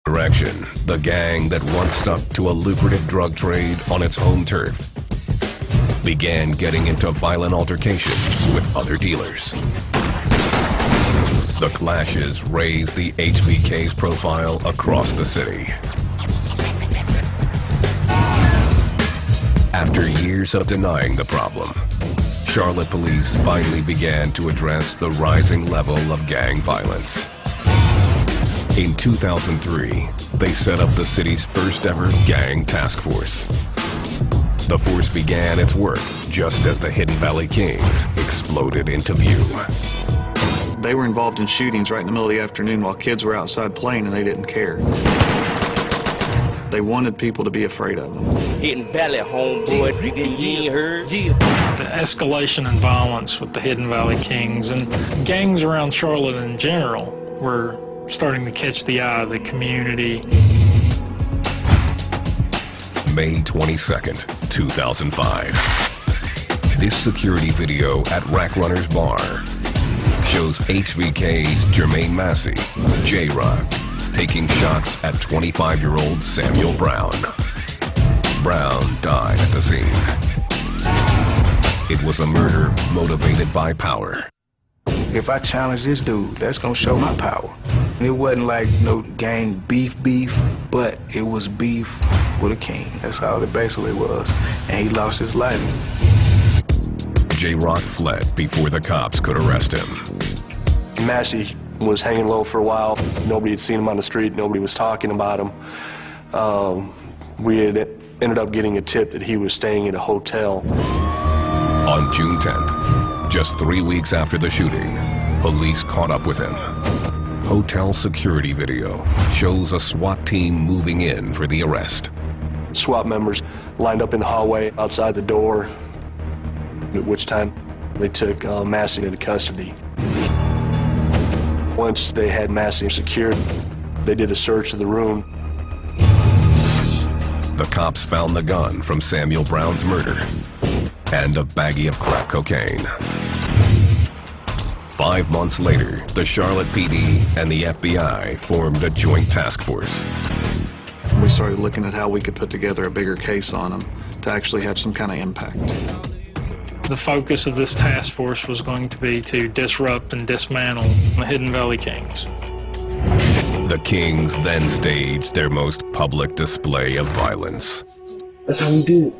Direction, the gang that once stuck to a lucrative drug trade on its home turf began getting into violent altercations with other dealers. The clashes raised the HVK's profile across the city. After years of denying the problem, Charlotte police finally began to address the rising level of gang violence. In 2003, they set up the city's first ever gang task force. The force began its work just as the Hidden Valley Kings exploded into view. They were involved in shootings right in the middle of the afternoon while kids were outside playing, and they didn't care. They wanted people to be afraid of them. Hidden Valley, homeboy, you ain't heard? The escalation in violence with the Hidden Valley Kings and gangs around Charlotte in general were starting to catch the eye of the community. May 22nd, 2005. This security video at Rack Runner's Bar shows HVK's Jermaine Massey, J-Rock, taking shots at 25-year-old Samuel Brown. Brown died at the scene. It was a murder motivated by power. If I challenge this dude, that's gonna show my power. And it wasn't like no gang beef, but it was beef with a king. That's all it basically was. And he lost his life. J-Rock fled before the cops could arrest him. Massey was hanging low for a while. Nobody had seen him on the street. Nobody was talking about him. We had ended up getting a tip that he was staying at a hotel. On June 10th, just 3 weeks after the shooting, police caught up with him. Hotel security video shows a SWAT team moving in for the arrest. SWAT members lined up in the hallway outside the door, at which time they took Massey into custody. Once they had Massey secured, they did a search of the room. The cops found the gun from Samuel Brown's murder and a baggie of crack cocaine. 5 months later, the Charlotte PD and the FBI formed a joint task force. We started looking at how we could put together a bigger case on them to actually have some kind of impact. The focus of this task force was going to be to disrupt and dismantle the Hidden Valley Kings. The Kings then staged their most public display of violence. That's how we do it.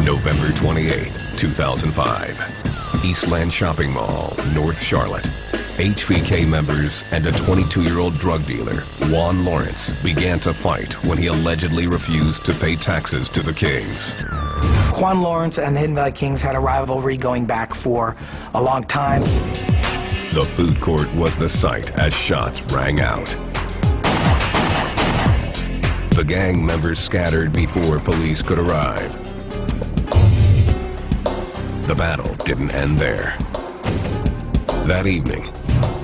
November 28, 2005. Eastland Shopping Mall, North Charlotte. HVK members and a 22-year-old drug dealer, Juan Lawrence, began to fight when he allegedly refused to pay taxes to the Kings. Juan Lawrence and the Hidden Valley Kings had a rivalry going back for a long time. The food court was the site as shots rang out. The gang members scattered before police could arrive. The battle didn't end there. That evening,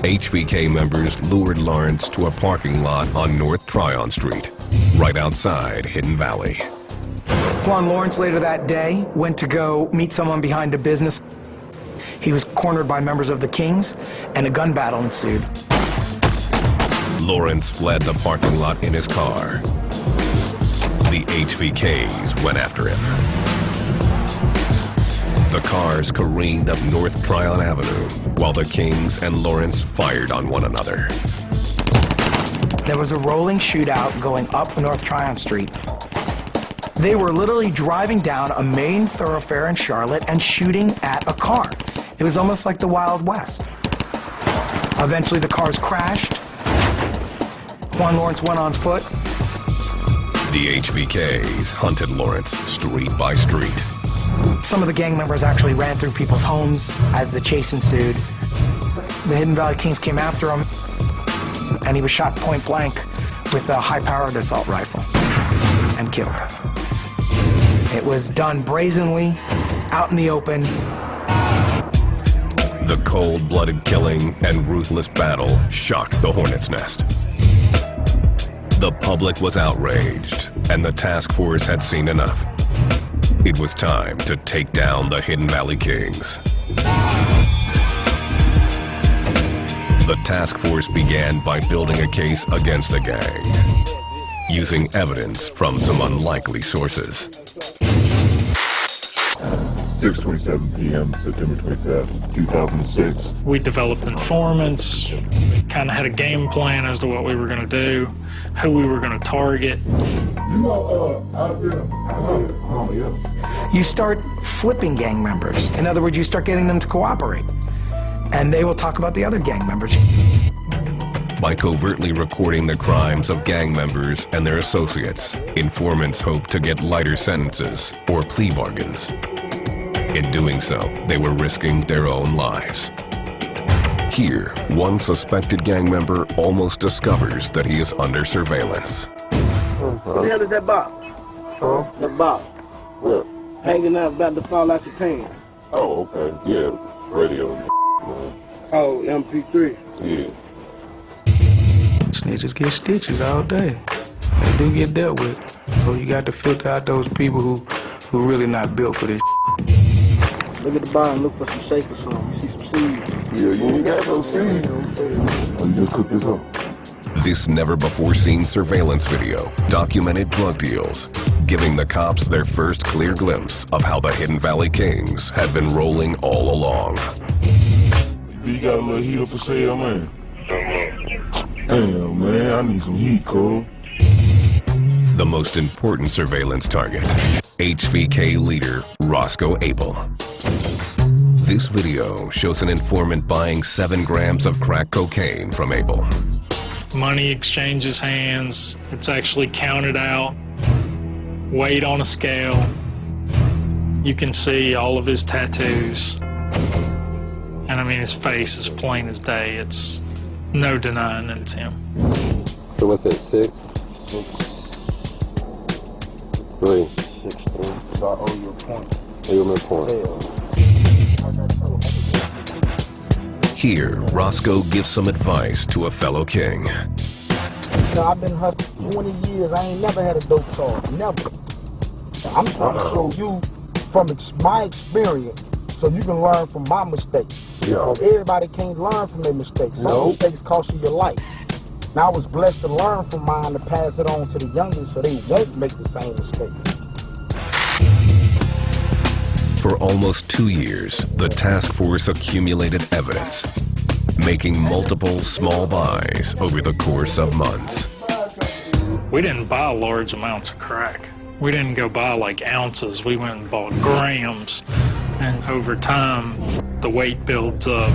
HVK members lured Lawrence to a parking lot on North Tryon Street, right outside Hidden Valley. Juan Lawrence later that day went to go meet someone behind a business. He was cornered by members of the Kings, and a gun battle ensued. Lawrence fled the parking lot in his car. The HVKs went after him. The cars careened up North Tryon Avenue, while the Kings and Lawrence fired on one another. There was a rolling shootout going up North Tryon Street. They were literally driving down a main thoroughfare in Charlotte and shooting at a car. It was almost like the Wild West. Eventually the cars crashed. Juan Lawrence went on foot. The HVKs hunted Lawrence street by street. Some of the gang members actually ran through people's homes as the chase ensued. The Hidden Valley Kings came after him, and he was shot point blank with a high-powered assault rifle and killed. It was done brazenly, out in the open. The cold-blooded killing and ruthless battle shocked the Hornet's Nest. The public was outraged, and the task force had seen enough. It was time to take down the Hidden Valley Kings. task force began by building a case against the gang, using evidence from some unlikely sources. 6:27 p.m. September 25th, 2006. We developed informants, kind of had a game plan as to what we were going to do, who we were going to target. You start flipping gang members. In other words, you start getting them to cooperate. And they will talk about the other gang members. By covertly recording the crimes of gang members and their associates, informants hope to get lighter sentences or plea bargains. In doing so, they were risking their own lives. Here, one suspected gang member almost discovers that he is under surveillance. What the hell is that box? Huh? That box. What? Hanging out, about to fall out your pants. Oh, okay. Yeah, radio. Man. Oh, MP3. Yeah. Snitches get stitches all day. They do get dealt with. So you got to filter out those people who really not built for this. Look at the bottom, look for some shake or something. You see some seeds. Yeah, you ain't got no seeds. Oh, you just cook this up. This never-before-seen surveillance video documented drug deals, giving the cops their first clear glimpse of how the Hidden Valley Kings had been rolling all along. You got a little heat up for sale, man? Damn, man, I need some heat, Cole. The most important surveillance target, HVK leader Roscoe Abel. This video shows an informant buying 7 grams of crack cocaine from Abel. Money exchanges hands. It's actually counted out, weighed on a scale. You can see all of his tattoos. And I mean, his face is plain as day. It's no denying that it's him. So what's that, 6? 3. 16. So I owe you a point. You owe me a point. Here, Roscoe gives some advice to a fellow king. Now, I've been hustling 20 years. I ain't never had a dope card. Never. Now, I'm trying to show you from my experience so you can learn from my mistakes. Yeah. Everybody can't learn from their mistakes. Some mistakes cost you your life. Now, I was blessed to learn from mine to pass it on to the youngest so they won't make the same mistake. For almost 2 years, the task force accumulated evidence, making multiple small buys over the course of months. We didn't buy large amounts of crack. We didn't go buy like ounces. We went and bought grams. And over time, the weight builds up.